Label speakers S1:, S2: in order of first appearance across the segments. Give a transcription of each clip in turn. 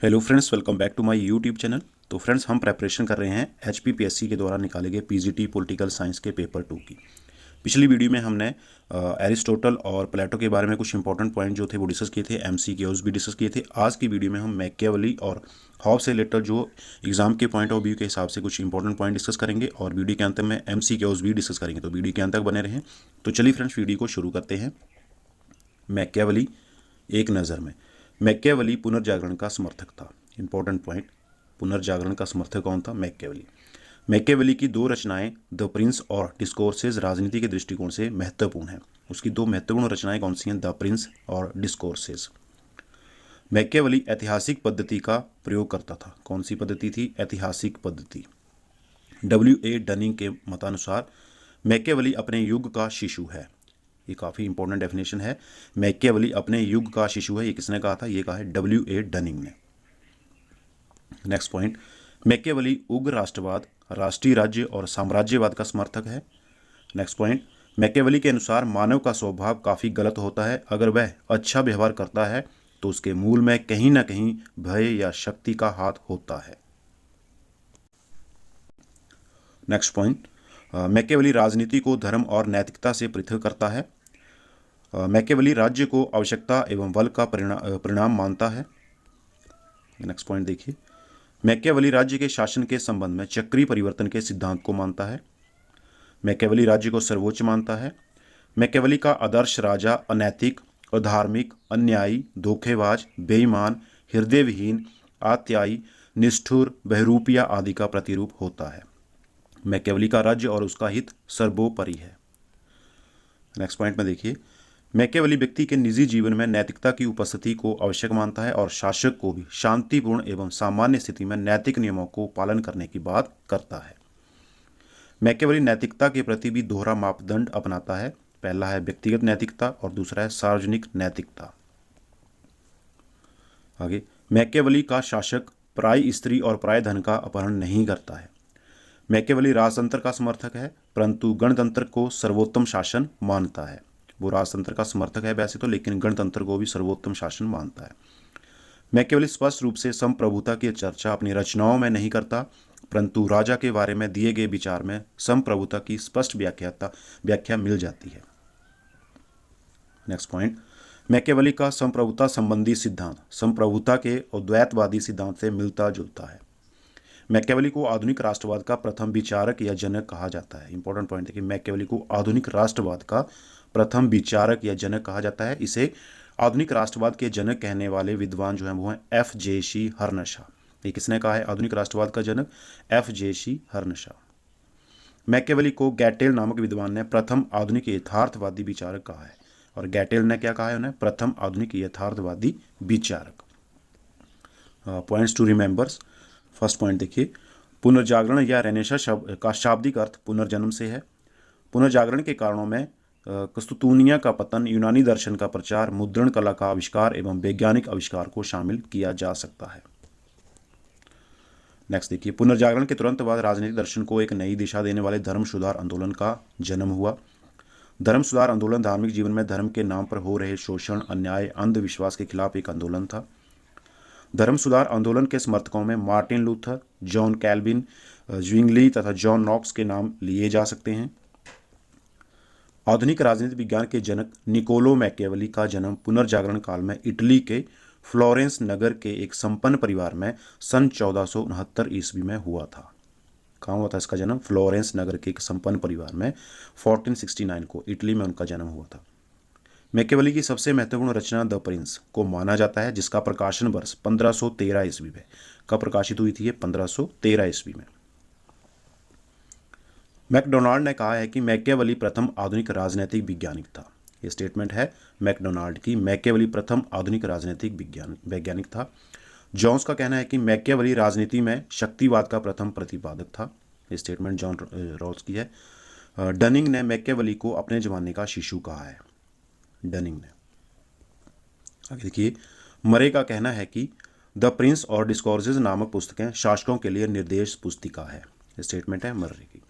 S1: Hello friends, welcome back to my YouTube channel. तो friends, हम preparation कर रहे हैं HPPSC के द्वारा निकाले गए पीजीटी पॉलिटिकल साइंस के पेपर 2 की। पिछली वीडियो में हमने एरिस्टोटल और प्लेटो के बारे में कुछ इंपॉर्टेंट पॉइंट जो थे वो डिस्कस किए थे, MCQs भी डिस्कस किए थे। आज की वीडियो में हम मैकियावेली और हॉब्स से रिलेटेड जो एग्जाम के पॉइंट ऑफ व्यू के हिसाब से कुछ इंपॉर्टेंट पॉइंट डिस्कस करेंगे और वीडियो के अंत में MCQs भी डिस्कस करेंगे। तो वीडियो के अंत तक बने रहें। तो चलिए फ्रेंड्स, वीडियो को शुरू करते हैं। मैकियावेली एक नज़र में। मैकियावेली पुनर्जागरण का समर्थक था। इंपॉर्टेंट पॉइंट, पुनर्जागरण का समर्थक कौन था? मैकियावेली। मैकियावेली की दो रचनाएं द प्रिंस और डिस्कोर्सेज राजनीति के दृष्टिकोण से महत्वपूर्ण हैं। उसकी दो महत्वपूर्ण रचनाएं कौन सी हैं? द प्रिंस और डिस्कोर्सेज। मैकियावेली ऐतिहासिक पद्धति का प्रयोग करता था। कौन सी पद्धति थी? ऐतिहासिक पद्धति। W.A. डनिंग के मतानुसार मैकियावेली अपने युग का शिशु है। ये काफ़ी इंपॉर्टेंट डेफिनेशन है। मैकियावेली अपने युग का शिशु है। ये किसने कहा था? ये कहा है W.A. डनिंग ने। नेक्स्ट पॉइंट, मैकियावेली उग्र राष्ट्रवाद, राष्ट्रीय राज्य और साम्राज्यवाद का समर्थक है। नेक्स्ट पॉइंट, मैकियावेली के अनुसार मानव का स्वभाव काफ़ी गलत होता है। अगर वह अच्छा व्यवहार करता है तो उसके मूल में कहीं ना कहीं भय या शक्ति का हाथ होता है। नेक्स्ट पॉइंट, मैकियावेली राजनीति को धर्म और नैतिकता से पृथक करता है। मैकियावेली राज्य को आवश्यकता एवं बल का परिणाम मानता है। नेक्स्ट पॉइंट देखिए, मैकियावेली राज्य के शासन के संबंध में चक्रीय परिवर्तन के सिद्धांत को मानता है। मैकियावेली राज्य को सर्वोच्च मानता है। मैकियावेली का आदर्श राजा अनैतिक, अधार्मिक, अन्यायी, धोखेबाज, बेईमान, हृदयविहीन, आत्यायी, निष्ठुर, बहरूपिया आदि का प्रतिरूप होता है। मैकियावेली का राज्य और उसका हित सर्वोपरि है। नेक्स्ट पॉइंट में देखिए, मैकियावेली व्यक्ति के निजी जीवन में नैतिकता की उपस्थिति को आवश्यक मानता है और शासक को भी शांतिपूर्ण एवं सामान्य स्थिति में नैतिक नियमों को पालन करने की बात करता है। मैकियावेली नैतिकता के प्रति भी दोहरा मापदंड अपनाता है। पहला है व्यक्तिगत नैतिकता और दूसरा है सार्वजनिक नैतिकता। आगे, मैकियावेली का शासक पराई स्त्री और पराय धन का अपहरण नहीं करता है। मैकियावेली राजतंत्र का समर्थक है, परंतु गणतंत्र को सर्वोत्तम शासन मानता है। वो राजतंत्र का समर्थक है वैसे तो, लेकिन गणतंत्र को भी सर्वोत्तम शासन मानता है। मैकियावेली स्पष्ट रूप से संप्रभुता की चर्चा अपनी रचनाओं में नहीं करता, परंतु राजा के बारे में दिए गए विचार में संप्रभुता की स्पष्ट व्याख्या मिल जाती है। नेक्स्ट पॉइंट, मैकियावेली का संप्रभुता संबंधी सिद्धांत संप्रभुता के अद्वैतवादी सिद्धांत से मिलता जुलता है। मैकियावेली को आधुनिक राष्ट्रवाद का प्रथम विचारक या जनक कहा जाता है। इंपॉर्टेंट पॉइंट है कि मैकियावेली को आधुनिक राष्ट्रवाद का प्रथम विचारक या जनक कहा जाता है। इसे आधुनिक राष्ट्रवाद के जनक कहने वाले विद्वान जो हैं वो हैं F.J.C. हर्नशा। ये किसने कहा है आधुनिक राष्ट्रवाद का जनक? F.J.C. हर्नशा। मैकियावेली को गैटेल नामक विद्वान ने प्रथम आधुनिक यथार्थवादी विचारक कहा है। और गैटेल ने क्या कहा है उन्हें? प्रथम आधुनिक यथार्थवादी विचारक। Points to remembers. First point देखिए, पुनर्जागरण या रेनेसां शब्द का शाब्दिक अर्थ पुनर्जन्म से है। पुनर्जागरण के कारणों में कस्तूनिया का पतन, यूनानी दर्शन का प्रचार, मुद्रण कला का आविष्कार एवं वैज्ञानिक आविष्कार को शामिल किया जा सकता है। नेक्स्ट देखिए, पुनर्जागरण के तुरंत बाद राजनीतिक दर्शन को एक नई दिशा देने वाले धर्म सुधार आंदोलन का जन्म हुआ। धर्म सुधार आंदोलन धार्मिक जीवन में धर्म के नाम पर हो रहे शोषण, अन्याय, अंधविश्वास के खिलाफ एक आंदोलन था। धर्म सुधार आंदोलन के समर्थकों में मार्टिन लूथर, जॉन कैल्विन, ज्विंगली तथा जॉन नॉक्स के नाम लिए जा सकते हैं। आधुनिक राजनीतिक विज्ञान के जनक निकोलो मैकियावेली का जन्म पुनर्जागरण काल में इटली के फ्लोरेंस नगर के एक संपन्न परिवार में सन 1469 ईस्वी में हुआ था। कहाँ हुआ था इसका जन्म? फ्लोरेंस नगर के एक संपन्न परिवार में 1469 को इटली में उनका जन्म हुआ था। मैकियावेली की सबसे महत्वपूर्ण रचना द प्रिंस को माना जाता है, जिसका प्रकाशन वर्ष 1513 ईस्वी में कब प्रकाशित हुई थी? ये 1513 ईस्वी में। मैकडोनाल्ड ने कहा है कि मैकियावेली प्रथम आधुनिक राजनीतिक वैज्ञानिक था। ये स्टेटमेंट है मैकडोनाल्ड की। मैकियावेली प्रथम आधुनिक राजनीतिक वैज्ञानिक था। जॉन्स का कहना है कि मैकियावेली राजनीति में शक्तिवाद का प्रथम प्रतिपादक था। ये स्टेटमेंट जॉन रॉल्स की है। डनिंग ने मैकियावेली को अपने जमाने का शिशु कहा है। डनिंग ने। आगे देखिए, मरे का कहना है कि द प्रिंस और डिस्कोर्सेज नामक पुस्तकें शासकों के लिए निर्देश पुस्तिका है। ये स्टेटमेंट है मर्रे की।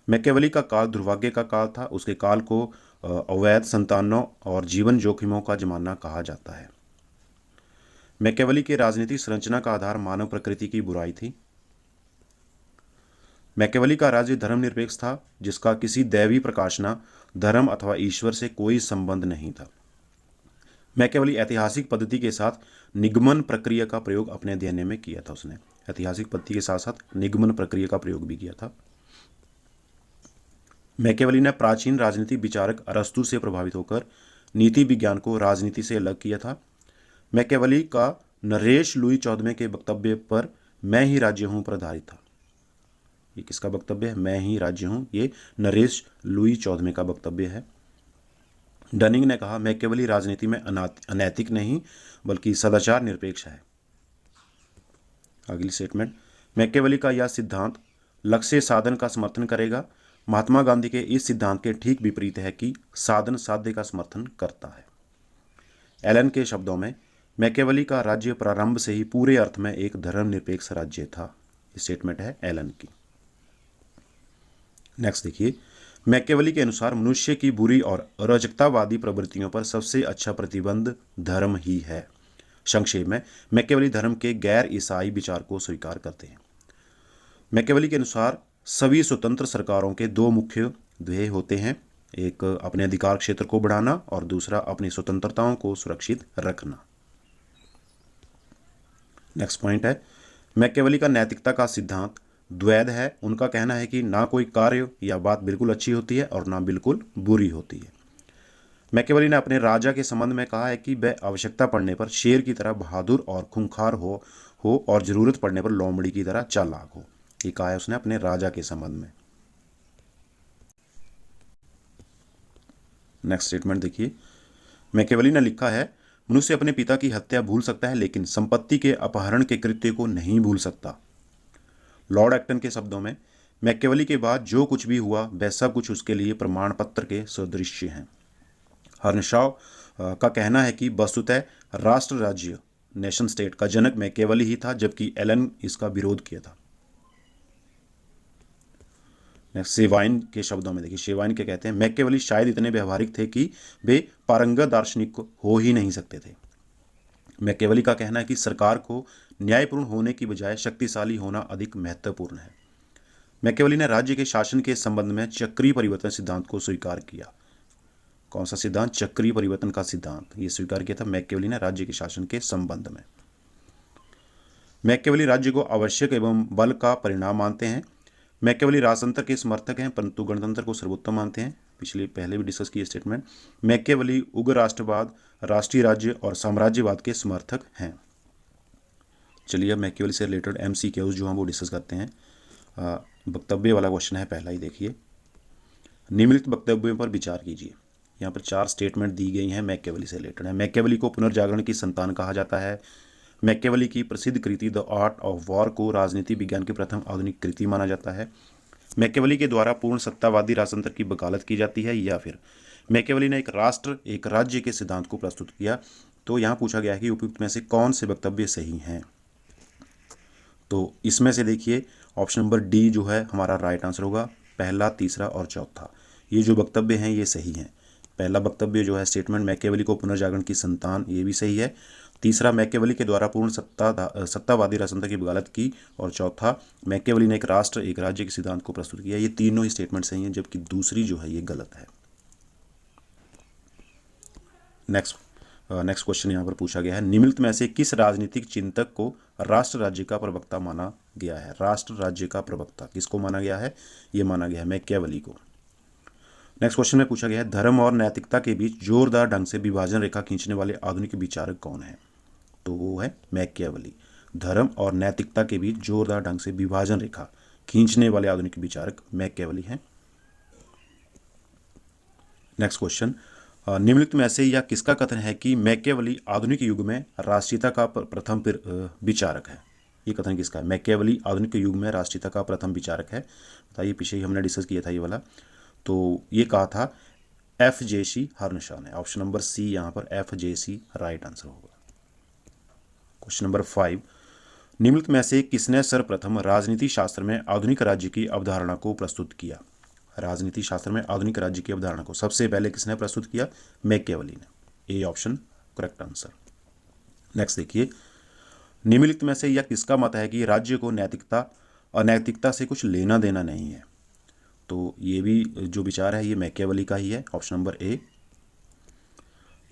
S1: मैकियावेली का काल दुर्भाग्य का काल था। उसके काल को अवैध संतानों और जीवन जोखिमों का जमाना कहा जाता है। मैकियावेली के राजनीतिक संरचना का आधार मानव प्रकृति की बुराई थी। मैकियावेली का राज्य धर्मनिरपेक्ष था, जिसका किसी दैवी प्रकाशना, धर्म अथवा ईश्वर से कोई संबंध नहीं था। मैकियावेली ऐतिहासिक पद्धति के साथ निगमन प्रक्रिया का प्रयोग अपने अध्ययन में किया था। उसने ऐतिहासिक पद्धति के साथ साथ निगमन प्रक्रिया का प्रयोग भी किया था। मैकियावेली ने प्राचीन राजनीतिक विचारक अरस्तु से प्रभावित होकर नीति विज्ञान को राजनीति से अलग किया था। मैकियावेली का नरेश लुई 14वें के वक्तव्य पर मैं ही राज्य हूं पर आधारित था। ये किसका वक्तव्य है? मैं ही राज्य हूं। ये नरेश लुई 14वें का वक्तव्य है। डनिंग ने कहा मैकियावेली राजनीति में अनैतिक नहीं बल्कि सदाचार निरपेक्ष है। अगली स्टेटमेंट, मैकियावेली का यह सिद्धांत लक्ष्य साधन का समर्थन करेगा। महात्मा गांधी के इस सिद्धांत के ठीक विपरीत है कि साधन साध्य का समर्थन करता है। एलन के शब्दों में मैकियावेली का राज्य प्रारंभ से ही पूरे अर्थ में एक धर्मनिरपेक्ष राज्य था। ये स्टेटमेंट है एलन की। नेक्स्ट देखिए, मैकियावेली के अनुसार मनुष्य की बुरी और अराजकतावादी प्रवृत्तियों पर सबसे अच्छा प्रतिबंध धर्म ही है। संक्षेप में, मैकियावेली धर्म के गैर ईसाई विचार को स्वीकार करते हैं। मैकियावेली के अनुसार सभी स्वतंत्र सरकारों के दो मुख्य ध्येय होते हैं, एक अपने अधिकार क्षेत्र को बढ़ाना और दूसरा अपनी स्वतंत्रताओं को सुरक्षित रखना। नेक्स्ट पॉइंट है, मैकियावेली का नैतिकता का सिद्धांत द्वैध है। उनका कहना है कि ना कोई कार्य या बात बिल्कुल अच्छी होती है और ना बिल्कुल बुरी होती है। मैकियावेली ने अपने राजा के संबंध में कहा है कि वह आवश्यकता पड़ने पर शेर की तरह बहादुर और खूंखार हो और जरूरत पड़ने पर लोमड़ी की तरह चालाक हो। ये कहा है उसने अपने राजा के संबंध में। नेक्स्ट स्टेटमेंट देखिए, मैकियावेली ने लिखा है मनुष्य अपने पिता की हत्या भूल सकता है लेकिन संपत्ति के अपहरण के कृत्य को नहीं भूल सकता। लॉर्ड एक्टन के शब्दों में मैकियावेली के बाद जो कुछ भी हुआ वह सब कुछ उसके लिए प्रमाण पत्र के सदृश्य हैं। हर्नशॉ का कहना है कि वस्तुतः राष्ट्र राज्य नेशन स्टेट का जनक मैकियावेली ही था, जबकि एलन इसका विरोध किया था। शेवाइन के शब्दों में देखिए, शेवाइन के कहते हैं मैकियावेली शायद इतने व्यवहारिक थे कि वे पारंगत दार्शनिक हो ही नहीं सकते थे। मैकियावेली का कहना है कि सरकार को न्यायपूर्ण होने की बजाय शक्तिशाली होना अधिक महत्वपूर्ण है। मैकियावेली ने राज्य के शासन के संबंध में चक्रीय परिवर्तन सिद्धांत को स्वीकार किया। कौन सा सिद्धांत? चक्रीय परिवर्तन का सिद्धांत। ये स्वीकार किया था मैकियावेली ने राज्य के शासन के संबंध में। मैकियावेली राज्य को आवश्यक एवं बल का परिणाम मानते हैं। मैकियावेली राजतंत्र के समर्थक हैं परंतु गणतंत्र को सर्वोत्तम मानते हैं। पहले भी डिस्कस किया स्टेटमेंट। मैकियावेली उग्र राष्ट्रवाद, राष्ट्रीय राज्य और साम्राज्यवाद के समर्थक हैं। चलिए अब मैकियावेली से रिलेटेड MCQs जो हम वो डिस्कस करते हैं। वक्तव्य वाला क्वेश्चन है पहला ही देखिए, निम्नलिखित वक्तव्यों पर विचार कीजिए। यहाँ पर 4 स्टेटमेंट दी गई हैं मैकियावेली से रिलेटेड है। मैकियावेली को पुनर्जागरण की संतान कहा जाता है। मैकियावेली की प्रसिद्ध कृति द आर्ट ऑफ वॉर को राजनीति विज्ञान की प्रथम आधुनिक कृति माना जाता है। मैकियावेली के द्वारा पूर्ण सत्तावादी राजतंत्र की वकालत की जाती है, या फिर मैकियावेली ने एक राष्ट्र एक राज्य के सिद्धांत को प्रस्तुत किया। तो यहाँ पूछा गया है कि उपयुक्त में से कौन से वक्तव्य सही हैं। तो इसमें से देखिए ऑप्शन नंबर डी जो है हमारा राइट आंसर होगा। पहला, तीसरा और चौथा ये जो वक्तव्य हैं ये सही हैं। पहला वक्तव्य जो है स्टेटमेंट मैकियावेली को पुनर्जागरण की संतान, ये भी सही है। तीसरा, मैकियावेली के द्वारा पूर्ण सत्तावादी राजतंत्र की वकालत की। और चौथा, मैकियावेली ने एक राष्ट्र एक राज्य के सिद्धांत को प्रस्तुत किया। ये तीनों ही स्टेटमेंट सही हैं, जबकि दूसरी जो है ये गलत है। नेक्स्ट क्वेश्चन यहाँ पर पूछा गया है, निम्नलिखित में से किस राजनीतिक चिंतक को राष्ट्र राज्य का प्रवक्ता माना गया है? राष्ट्र राज्य का प्रवक्ता किसको माना गया है? ये माना गया है मैकियावेली को। नेक्स्ट क्वेश्चन में पूछा गया है, धर्म और नैतिकता के बीच जोरदार ढंग से विभाजन रेखा खींचने वाले आधुनिक विचारक कौन है? तो वो है मैकियावेली। धर्म और नैतिकता के बीच जोरदार ढंग से विभाजन रेखा खींचने वाले आधुनिक विचारक मैकियावेली हैं। नेक्स्ट क्वेश्चन, निम्नलिखित में से यह किसका कथन है कि मैकियावेली आधुनिक युग में राष्ट्रीयता का प्रथम विचारक है? ये कथन किसका है? मैकियावेली आधुनिक युग में राष्ट्रीयता का प्रथम विचारक है। बताइए, पीछे ही हमने डिस्कस किया था ये वाला। तो ये कहा था FJC हर्नशॉ ने। ऑप्शन नंबर सी यहाँ पर FJC राइट आंसर होगा। क्वेश्चन नंबर 5, निम्नलिखित में से किसने सर्वप्रथम राजनीति शास्त्र में आधुनिक राज्य की अवधारणा को प्रस्तुत किया? राजनीति शास्त्र में आधुनिक राज्य की अवधारणा को सबसे पहले किसने प्रस्तुत किया? मैकियावेली ने। A option correct answer. Next देखिए, निम्नलिखित में से यह किसका मत है कि राज्य को नैतिकता अनैतिकता से कुछ लेना देना नहीं है? तो ये भी जो विचार है ये मैकियावेली का ही है, option number A.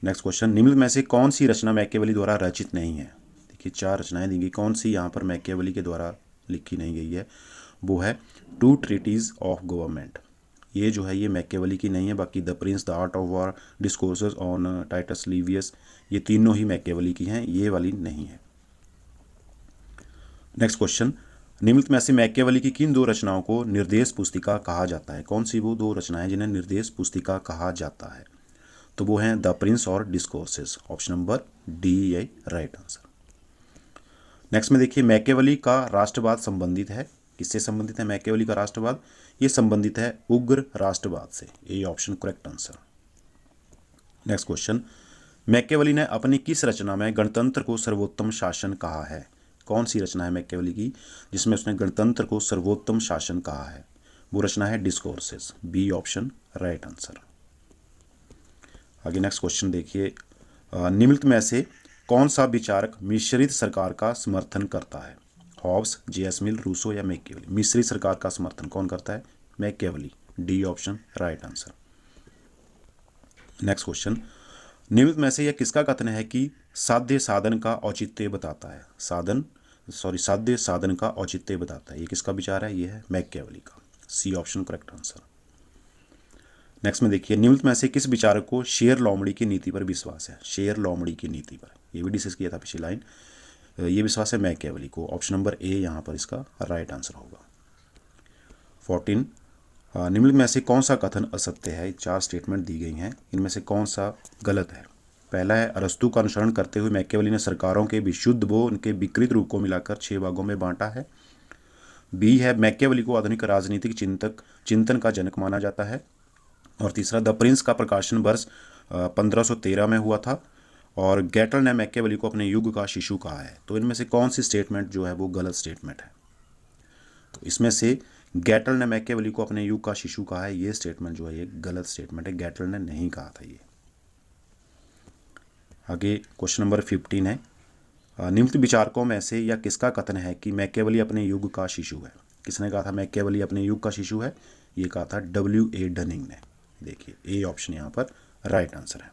S1: Next question, निम्नलिखित में से कौन सी रचना मैकियावेली द्वारा रचित नहीं है? देखिए 4 रचनाएं दी गई, कौन सी यहाँ पर मैकियावेली के द्वारा लिखी नहीं गई है? वो है टू ट्रीटीज ऑफ गवर्नमेंट। ये जो है ये मैकियावेली की नहीं है, बाकी the prince, the art of war, discourses on Titus Livius, ये तीनों ही मैकियावेली की हैं, ये वाली नहीं है। नेक्स्ट क्वेश्चन, निम्नलिखित में से मैकियावेली की किन 2 रचनाओं को निर्देश पुस्तिका कहा जाता है? कौन सी वो 2 रचनाएं जिन्हें निर्देश पुस्तिका कहा जाता है? तो वो हैं द प्रिंस और डिस्कोर्सेस, ऑप्शन नंबर डी ये राइट आंसर। नेक्स्ट में देखिए, मैकियावेली का राष्ट्रवाद संबंधित है, किससे संबंधित है मैकियावेली का राष्ट्रवाद? ये संबंधित है उग्र राष्ट्रवाद से, ये option correct answer. Next question, Machiavelli ने अपनी किस रचना में गणतंत्र को सर्वोत्तम शासन कहा है? कौन सी रचना है मैकियावेली की जिसमें उसने गणतंत्र को सर्वोत्तम शासन कहा है? वो रचना है discourses, B option right answer. आगे नेक्स्ट क्वेश्चन देखिए, निम्नलिखित में से कौन सा विचारक मिश्रित सरकार का समर्थन करता है? Hobbes, J S. मिल, रूसो या मैकियावेली? मिश्रित सरकार का समर्थन कौन करता है? Machiavelli, D option right answer. Next question, निम्नलिखित में से यह किसका कथन है कि साध्य साधन का औचित्य बताता है? साध्य साधन का औचित्य बताता है, ये किसका विचार है? ये है मैकियावेली का, C option correct answer. Next में देखिए, निम्नलिखित में से किस विचारक को शेर लोमड़ी की नीति पर विश्वास है? शेर लोमड़ी की नीति पर, ये भी डिस्कस किया था पिछली लाइन, ये विश्वास है मैकियावेली को, ऑप्शन नंबर ए यहाँ पर इसका राइट आंसर होगा। 14, निम्नलिखित में से कौन सा कथन असत्य है? 4 स्टेटमेंट दी गई हैं, इनमें से कौन सा गलत है? पहला है, अरस्तु का अनुसरण करते हुए मैकियावेली ने सरकारों के विशुद्ध व उनके विकृत रूप को मिलाकर 6 भागों में बांटा है। बी है, मैकियावेली को आधुनिक राजनीतिक चिंतन का जनक माना जाता है। और तीसरा, द प्रिंस का प्रकाशन वर्ष 1513 में हुआ था और गैटल ने मैकियावेली को अपने युग का शिशु कहा है। तो इनमें से कौन सी स्टेटमेंट जो है वो गलत स्टेटमेंट है? तो इसमें से गैटल ने मैकियावेली को अपने युग का शिशु कहा है, ये स्टेटमेंट जो है ये गलत स्टेटमेंट है, गैटल ने नहीं कहा था ये। आगे क्वेश्चन नंबर 15 है, निम्नलिखित विचारकों में से यह किसका कथन है कि मैकियावेली अपने युग का शिशु है? किसने कहा था मैकियावेली अपने युग का शिशु है? ये कहा था W.A. डनिंग ने। देखिए ए ऑप्शन यहाँ पर राइट आंसर है।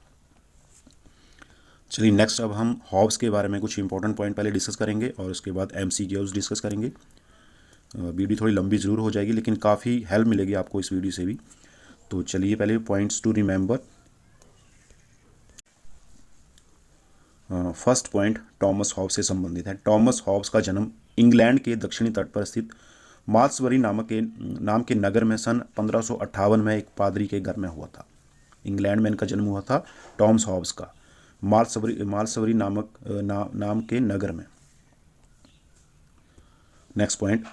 S1: चलिए नेक्स्ट, अब हम हॉब्स के बारे में कुछ इंपॉर्टेंट पॉइंट पहले डिस्कस करेंगे और उसके बाद MCQs डिस्कस करेंगे। वीडियो थोड़ी लंबी ज़रूर हो जाएगी लेकिन काफ़ी हेल्प मिलेगी आपको इस वीडियो से भी। तो चलिए पहले points to remember. First point Thomas Hobbes से संबंधित है। टॉमस हॉब्स का जन्म इंग्लैंड के दक्षिणी तट पर स्थित माल्सबरी नाम के नगर में सन 1558 में एक पादरी के घर में हुआ था। इंग्लैंड में इनका जन्म हुआ था टॉमस हॉब्स का, माल्सबरी नाम के नगर में। नेक्स्ट पॉइंट,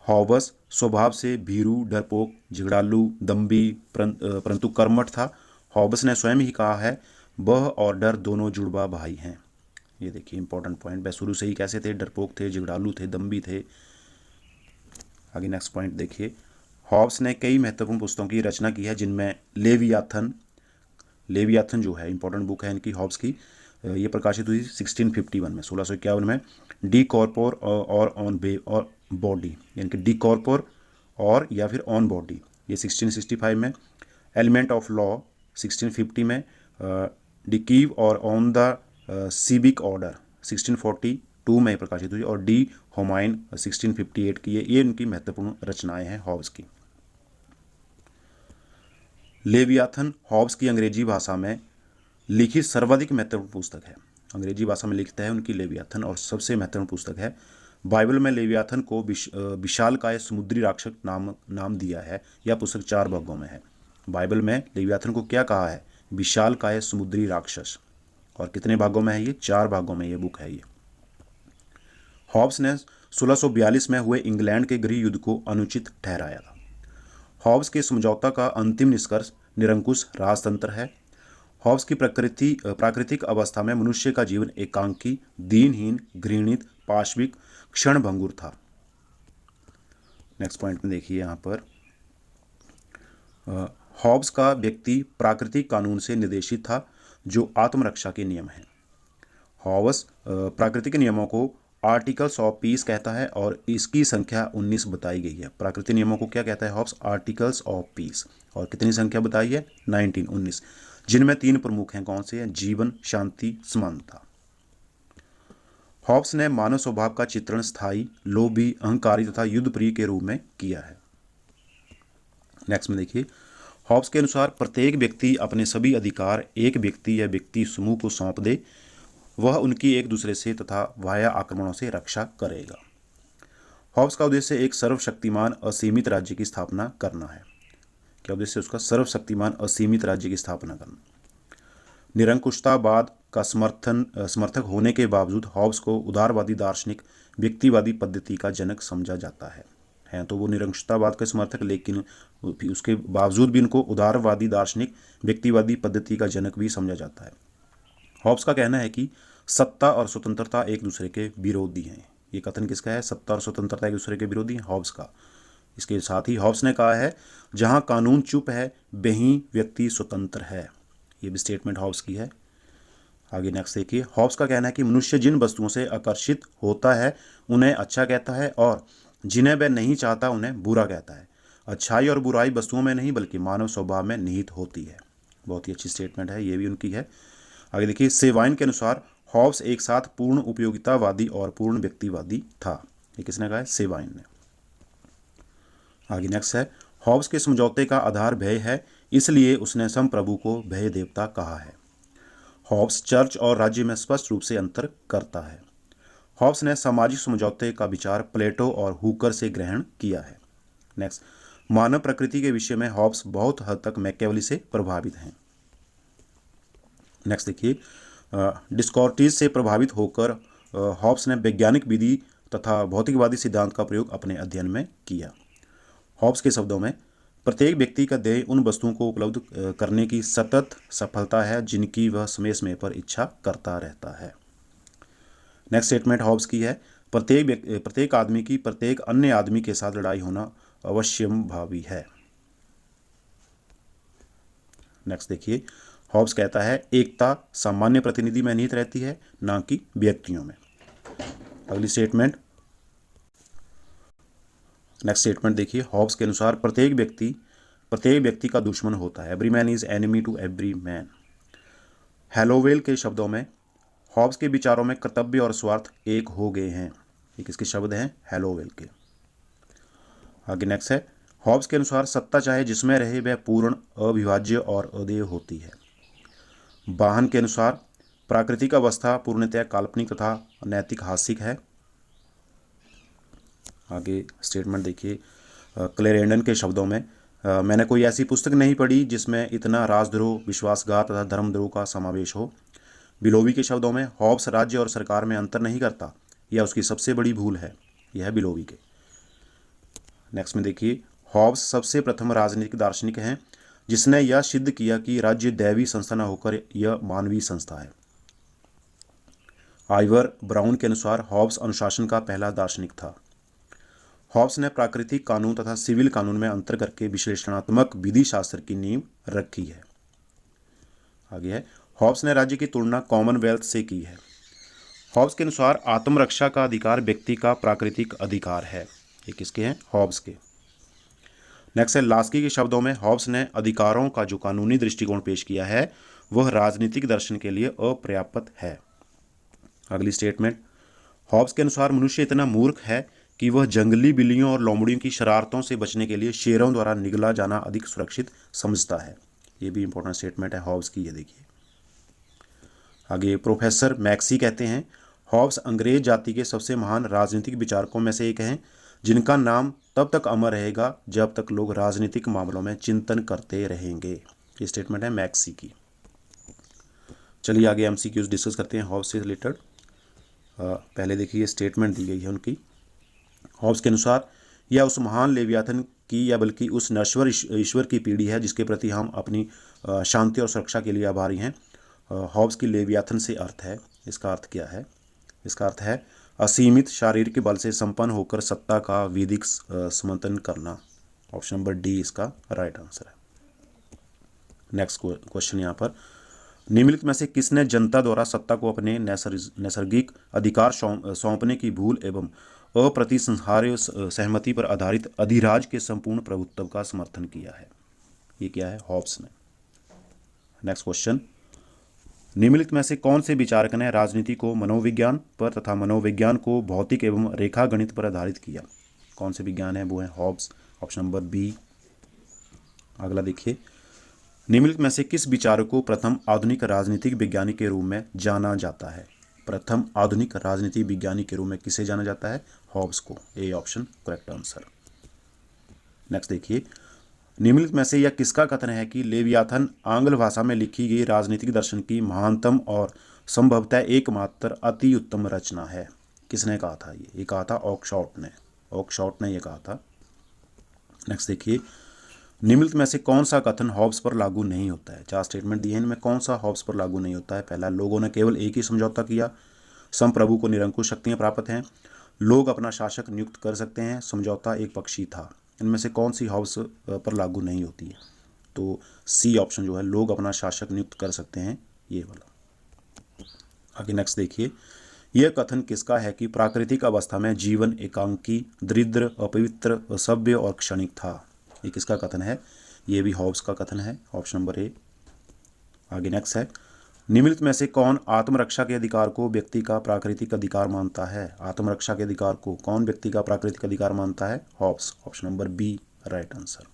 S1: हॉब्स स्वभाव से भीरू, डरपोक, झगड़ालू, दम्भी परंतु कर्मठ था। हॉब्स ने स्वयं ही कहा है वह और डर दोनों जुड़वा भाई हैं। ये देखिए इंपॉर्टेंट पॉइंट, वह शुरू से ही कैसे थे? डरपोक थे, झगड़ालू थे, दम्भी थे। आगे नेक्स्ट पॉइंट देखिए, हॉब्स ने कई महत्वपूर्ण पुस्तकों की रचना की है जिनमें लेवियाथन जो है इंपॉर्टेंट बुक है इनकी हॉब्स की, ये प्रकाशित हुई 1651 में, 1651 में। डी कॉर्पोर और और बॉडी, यानी कि डी कॉर्पोर और या फिर ऑन बॉडी, ये 1665 में। एलिमेंट ऑफ लॉ 1650 में। डिकीव और ऑन द सिविक ऑर्डर 1642 में प्रकाशित हुई। और डी होमाइन 1658 की, ये उनकी महत्वपूर्ण रचनाएं हैं हॉब्स की। लेवियाथन हॉब्स की अंग्रेजी भाषा में लिखित सर्वाधिक महत्वपूर्ण पुस्तक है। अंग्रेजी भाषा में लिखता है उनकी लेवियाथन, और सबसे महत्वपूर्ण पुस्तक है। बाइबल में लेवियाथन को विशालकाय समुद्री राक्षस नाम दिया है। यह पुस्तक 4 भागों में है। बाइबल में लेवियाथन को क्या कहा है? विशालकाय समुद्री राक्षस। और कितने भागों में है ये? 4 भागों में ये बुक है ये। हॉब्स ने 1642 में हुए इंग्लैंड के गृह युद्ध को अनुचित ठहराया था। हॉब्स के समझौता का अंतिम निष्कर्ष निरंकुश राजतंत्र है। हॉब्स की प्राकृतिक अवस्था में मनुष्य का जीवन एकांकी, दीनहीन, घृणित, पाशविक, क्षणभंगुर था। नेक्स्ट पॉइंट में देखिए यहाँ पर, हॉब्स का व्यक्ति प्राकृतिक कानून से निर्देशित था जो आत्मरक्षा के नियम हैं। हॉब्स प्राकृतिक नियमों को आर्टिकल्स ऑफ पीस कहता है और इसकी संख्या 19 बताई गई है। प्राकृतिक नियमों को क्या कहता है हॉब्स? Articles of peace. और कितनी संख्या बताई है? 19, जिनमें 3 प्रमुख हैं। कौन से हैं? जीवन, शांति, समानता। हॉब्स ने मानव स्वभाव का चित्रण स्थायी, लोभी, अहंकारी तथा युद्धप्रिय के रूप में किया है। नेक्स्ट में देखिए, हॉब्स के अनुसार प्रत्येक व्यक्ति अपने सभी अधिकार एक व्यक्ति या व्यक्ति समूह को सौंप दे, वह उनकी एक दूसरे से तथा बाह्य आक्रमणों से रक्षा करेगा। हॉब्स का उद्देश्य एक सर्वशक्तिमान असीमित राज्य की स्थापना करना है। क्या उद्देश्य उसका? सर्वशक्तिमान असीमित राज्य की स्थापना करना। निरंकुशतावाद का समर्थक होने के बावजूद हॉब्स को उदारवादी दार्शनिक व्यक्तिवादी पद्धति का जनक समझा जाता है तो वो निरंकुशतावाद के समर्थक, लेकिन उसके बावजूद भी उनको उदारवादी दार्शनिक व्यक्तिवादी पद्धति का जनक भी समझा जाता है। हॉब्स का कहना है कि सत्ता और स्वतंत्रता एक दूसरे के विरोधी हैं। ये कथन किसका है? सत्ता और स्वतंत्रता एक दूसरे के विरोधी हैं, हॉब्स का। इसके साथ ही हॉब्स ने कहा है, जहां कानून चुप है वहीं व्यक्ति स्वतंत्र है। ये भी स्टेटमेंट हॉब्स की है। आगे नेक्स्ट देखिए, हॉब्स का कहना है कि मनुष्य जिन वस्तुओं से आकर्षित होता है उन्हें अच्छा कहता है और जिन्हें वह नहीं चाहता उन्हें बुरा कहता है। अच्छाई और बुराई वस्तुओं में नहीं बल्कि मानव स्वभाव में निहित होती है। बहुत ही अच्छी स्टेटमेंट है, ये भी उनकी है। आगे देखिए, सेवाइन के अनुसार हॉब्स एक साथ पूर्ण उपयोगितावादी और पूर्ण व्यक्तिवादी था। ये किसने कहा है? सेवाइन ने। आगे नेक्स्ट है, हॉब्स के समझौते का आधार भय है, इसलिए उसने संप्रभु को भय देवता कहा है। हॉब्स चर्च और राज्य में स्पष्ट रूप से अंतर करता है। हॉब्स ने सामाजिक समझौते का विचार प्लेटो और हुकर से ग्रहण किया है। नेक्स्ट, मानव प्रकृति के विषय में हॉब्स बहुत हद तक मैकियावेली से प्रभावित हैं। नेक्स्ट देखिए, डिस्कॉर्टिस से प्रभावित होकर हॉब्स ने वैज्ञानिक विधि तथा भौतिकवादी सिद्धांत का प्रयोग अपने अध्ययन में किया। हॉब्स के शब्दों में, प्रत्येक व्यक्ति का ध्येय उन वस्तुओं को उपलब्ध करने की सतत सफलता है जिनकी वह समय समय पर इच्छा करता रहता है। नेक्स्ट स्टेटमेंट हॉब्स की है, प्रत्येक आदमी की प्रत्येक अन्य आदमी के साथ लड़ाई होना अवश्यंभावी है। नेक्स्ट देखिए, हॉब्स कहता है, एकता सामान्य प्रतिनिधि में निहित रहती है, ना कि व्यक्तियों में। अगली स्टेटमेंट, नेक्स्ट स्टेटमेंट देखिए, हॉब्स के अनुसार प्रत्येक व्यक्ति का दुश्मन होता है। Every man is enemy to every man. Hallowell के शब्दों में, हॉब्स के विचारों में कर्तव्य और स्वार्थ एक हो गए हैं। ये किसके शब्द हैं? हैलोवेल के। आगे नेक्स्ट है, हॉब्स के अनुसार सत्ता चाहे जिसमें रहे वह पूर्ण, अविभाज्य और अदेय होती है। बाहन के अनुसार प्राकृतिक अवस्था पूर्णतः काल्पनिक तथा नैतिक हास्यिक है। आगे स्टेटमेंट देखिए, क्लेरेंडन के शब्दों में, मैंने कोई ऐसी पुस्तक नहीं पढ़ी जिसमें इतना राजद्रोह, विश्वासघात तथा धर्मद्रोह का समावेश हो। बिलोवी के शब्दों में, हॉब्स राज्य और सरकार में अंतर नहीं करता, यह उसकी सबसे बड़ी भूल है। यह है बिलोवी के। नेक्स्ट में देखिए, हॉब्स सबसे प्रथम राजनीतिक दार्शनिक हैं जिसने यह सिद्ध किया कि राज्य दैवी संस्था न होकर यह मानवीय संस्था है। आइवर ब्राउन के अनुसार हॉब्स अनुशासन का पहला दार्शनिक था। हॉब्स ने प्राकृतिक कानून तथा सिविल कानून में अंतर करके विश्लेषणात्मक विधि शास्त्र की नींव रखी है। आगे है, हॉब्स ने राज्य की तुलना कॉमनवेल्थ से की है। हॉब्स के अनुसार आत्मरक्षा का अधिकार व्यक्ति का प्राकृतिक अधिकार है। ये किसके हैं? हॉब्स के। नेक्स्ट है, लास्की के शब्दों में, हॉब्स ने अधिकारों का जो कानूनी दृष्टिकोण पेश किया है वह राजनीतिक दर्शन के लिए अपर्याप्त है। अगली स्टेटमेंट, हॉब्स के अनुसार मनुष्य इतना मूर्ख है कि वह जंगली बिल्लियों और लोमड़ियों की शरारतों से बचने के लिए शेरों द्वारा निगला जाना अधिक सुरक्षित समझता है। ये भी इंपॉर्टेंट स्टेटमेंट है हॉब्स की। ये देखिए आगे, प्रोफेसर मैक्सी कहते हैं, हॉब्स अंग्रेज जाति के सबसे महान राजनीतिक विचारकों में से एक हैं जिनका नाम तब तक अमर रहेगा जब तक लोग राजनीतिक मामलों में चिंतन करते रहेंगे। ये स्टेटमेंट है मैक्सी की। चलिए आगे एमसीक्यूज डिस्कस करते हैं हॉब्स से रिलेटेड। पहले देखिए स्टेटमेंट दी गई है उनकी। हॉब्स के अनुसार यह उस महान लेवियाथन की या बल्कि उस नश्वर ईश्वर की पीढ़ी है जिसके प्रति हम अपनी शांति और सुरक्षा के लिए आभारी हैं। हॉब्स की लेवियाथन से अर्थ है, इसका अर्थ क्या है? इसका अर्थ है असीमित शारीरिक बल से संपन्न होकर सत्ता का वैधिक समर्थन करना। ऑप्शन नंबर डी इसका राइट आंसर है। नेक्स्ट क्वेश्चन यहाँ पर, निम्नलिखित में से किसने जनता द्वारा सत्ता को अपने नैसर्गिक अधिकार सौंपने की भूल एवं अप्रतिसंहार्य सहमति पर आधारित अधिराज के संपूर्ण प्रभुत्व का समर्थन किया है? ये क्या है? हॉब्स ने। नेक्स्ट क्वेश्चन, निम्नलिखित में से कौन से विचारक ने राजनीति को मनोविज्ञान पर तथा मनोविज्ञान को भौतिक एवं रेखा गणित पर आधारित किया? कौन से विज्ञान है? वो है हॉब्स। Option number B. अगला देखिए, निम्नलिखित में से किस विचारक को प्रथम आधुनिक राजनीतिक विज्ञानी के रूप में जाना जाता है? प्रथम आधुनिक राजनीतिक विज्ञानी के रूप में किसे जाना जाता है? हॉब्स को। A option correct answer. Next देखिए, निम्नलिखित में से यह किसका कथन है कि लेवियाथन आंग्ल भाषा में लिखी गई राजनीतिक दर्शन की महानतम और संभवतः एकमात्र अति उत्तम रचना है? किसने कहा था? ये कहा था ऑकशॉट ने। ऑकशॉट ने ये कहा था। नेक्स्ट देखिए, निम्नलिखित में से कौन सा कथन हॉब्स पर लागू नहीं होता है? 4 स्टेटमेंट दिए हैं, इनमें कौन सा हॉब्स पर लागू नहीं होता है? पहला, लोगों ने केवल एक ही समझौता किया, संप्रभु को निरंकुश शक्तियां प्राप्त हैं, लोग अपना शासक नियुक्त कर सकते हैं, समझौता एक पक्षी था। इनमें से कौन सी हॉब्स पर लागू नहीं होती है? तो सी ऑप्शन जो है, लोग अपना शासक नियुक्त कर सकते हैं, ये वाला। आगे नेक्स्ट देखिए, यह कथन किसका है कि प्राकृतिक अवस्था में जीवन एकांकी, दरिद्र, अपवित्र, असभ्य और क्षणिक था? ये किसका कथन है? ये भी हॉब्स का कथन है। Option number A. आगे नेक्स्ट है, निम्नलिखित में से कौन आत्मरक्षा के अधिकार को व्यक्ति का प्राकृतिक अधिकार मानता है? आत्मरक्षा के अधिकार को कौन व्यक्ति का प्राकृतिक अधिकार मानता है? Hobbes. Option number B right answer.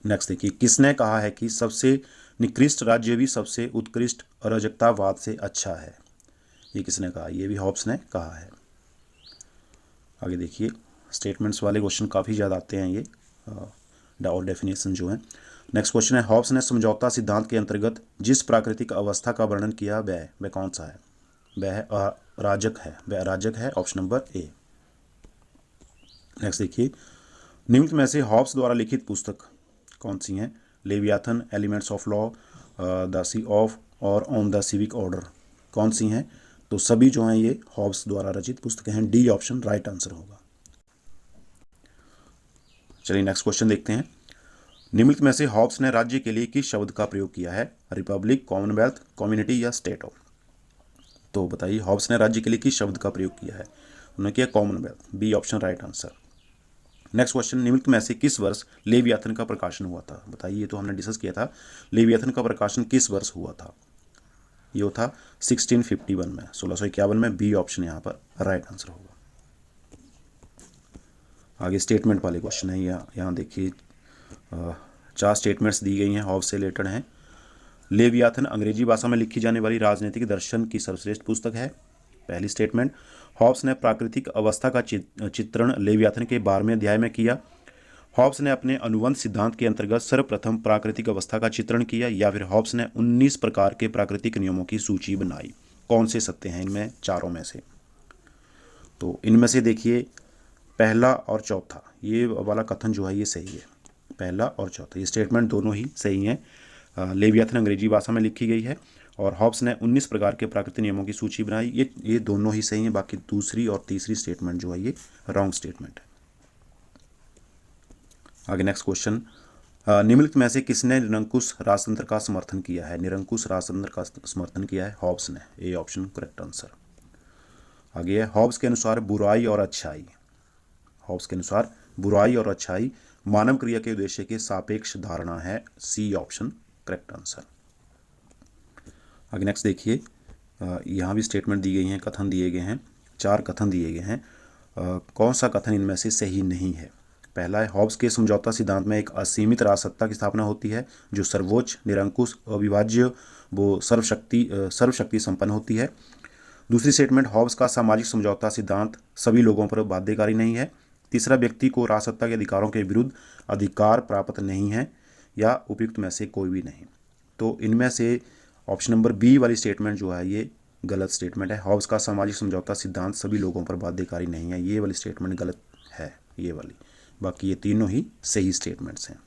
S1: Next देखिए, किसने कहा है कि सबसे निकृष्ट राज्य भी सबसे उत्कृष्ट अराजकतावाद से अच्छा है? ये किसने कहा? ये भी हॉब्स ने कहा है। आगे देखिए, स्टेटमेंट्स वाले क्वेश्चन काफ़ी ज़्यादा आते हैं ये, और डेफिनेशन जो है। नेक्स्ट क्वेश्चन है, हॉब्स ने समझौता सिद्धांत के अंतर्गत जिस प्राकृतिक अवस्था का वर्णन किया वह कौन सा है? वह अराजक है। वह अराजक है। Option number A. नेक्स्ट देखिए, निम्नलिखित में से हॉब्स द्वारा लिखित पुस्तक कौन सी हैं? Leviathan, elements of law, the sea of और ऑन द सिविक ऑर्डर, कौन सी हैं? तो सभी जो हैं ये हॉब्स द्वारा रचित पुस्तकें हैं। डी ऑप्शन राइट आंसर होगा। चलिए नेक्स्ट क्वेश्चन देखते हैं। निम्नलिखित में से हॉब्स ने राज्य के लिए किस शब्द का प्रयोग किया है? रिपब्लिक, कॉमनवेल्थ, कम्युनिटी या स्टेट ऑफ? तो बताइए, हॉब्स ने राज्य के लिए किस शब्द का प्रयोग किया है? उन्होंने किया commonwealth. B option right answer. Next question, निम्नलिखित में से किस वर्ष लेवियाथन का प्रकाशन हुआ था? बताइए, ये तो हमने डिस्कस किया था। लेवियाथन का प्रकाशन किस वर्ष हुआ था? ये था 1651 में, 1651 में। बी ऑप्शन यहाँ पर राइट आंसर होगा। आगे स्टेटमेंट वाले क्वेश्चन है। यहाँ देखिए, 4 स्टेटमेंट्स दी गई हैं, हॉब्स से रिलेटेड हैं। लेवियाथन अंग्रेजी भाषा में लिखी जाने वाली राजनीतिक दर्शन की सर्वश्रेष्ठ पुस्तक है। पहली स्टेटमेंट, हॉब्स ने प्राकृतिक अवस्था का चित्रण लेवियाथन के 12वें अध्याय में किया। हॉब्स ने अपने अनुबंध सिद्धांत के अंतर्गत सर्वप्रथम प्राकृतिक अवस्था का चित्रण किया, या फिर हॉब्स ने 19 प्रकार के प्राकृतिक नियमों की सूची बनाई। कौन से सत्य हैं इनमें चारों में से? तो इनमें से देखिए, पहला और चौथा, ये वाला कथन जो है ये सही है। पहला और चौथा ये स्टेटमेंट दोनों ही सही हैं। लेवियाथन अंग्रेजी भाषा में लिखी गई है और हॉब्स ने 19 प्रकार के प्राकृतिक नियमों की सूची बनाई। ये दोनों ही सही हैं। बाकी दूसरी और तीसरी स्टेटमेंट जो है ये रॉन्ग स्टेटमेंट है। आगे नेक्स्ट क्वेश्चन, निम्नलिखित में से किसने निरंकुश राजतंत्र का समर्थन किया है? निरंकुश राजतंत्र का समर्थन किया है हॉब्स ने। A option correct answer. आगे है, हॉब्स के अनुसार बुराई और अच्छाई, हॉब्स के अनुसार बुराई और अच्छाई मानव क्रिया के उद्देश्य के सापेक्ष धारणा है। C option correct answer. आगे नेक्स्ट देखिए, यहाँ भी स्टेटमेंट दी गई हैं, कथन दिए गए हैं, 4 कथन दिए गए हैं। कौन सा कथन इनमें से सही नहीं है? पहला है, हॉब्स के समझौता सिद्धांत में एक असीमित राजसत्ता की स्थापना होती है जो सर्वोच्च, निरंकुश, अविभाज्य वो सर्वशक्ति संपन्न होती है। दूसरी स्टेटमेंट, हॉब्स का सामाजिक समझौता सिद्धांत सभी लोगों पर बाध्यकारी नहीं है। तीसरा, व्यक्ति को राजसत्ता के अधिकारों के विरुद्ध अधिकार प्राप्त नहीं है, या उपयुक्त में से कोई भी नहीं। तो इनमें से ऑप्शन नंबर बी वाली स्टेटमेंट जो है ये गलत स्टेटमेंट है। हॉब्स का सामाजिक समझौता सिद्धांत सभी लोगों पर बाध्यकारी नहीं है, ये वाली स्टेटमेंट गलत है, ये वाली। बाकी ये तीनों ही सही स्टेटमेंट्स हैं।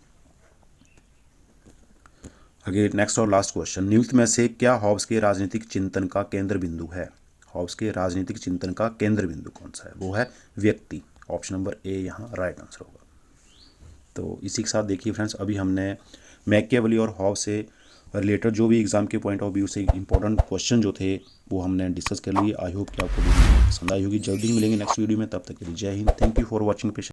S1: आगे नेक्स्ट और लास्ट क्वेश्चन, निम्नलिखित में से क्या हॉब्स के राजनीतिक चिंतन का केंद्र बिंदु है? हॉब्स के राजनीतिक चिंतन का केंद्र बिंदु कौन सा है? वो है व्यक्ति। ऑप्शन नंबर ए यहाँ राइट आंसर होगा। तो इसी के साथ देखिए फ्रेंड्स, अभी हमने मैकियावेली और हॉब्स से रिलेटेड जो भी एग्ज़ाम के पॉइंट ऑफ व्यू से इंपॉर्टेंट क्वेश्चन जो थे वो हमने डिस्कस कर लिए। आई होप कि आपको वीडियो पसंद आई होगी। जल्दी ही मिलेंगे नेक्स्ट वीडियो में, तब तक के लिए जय Hind. Thank you for watching.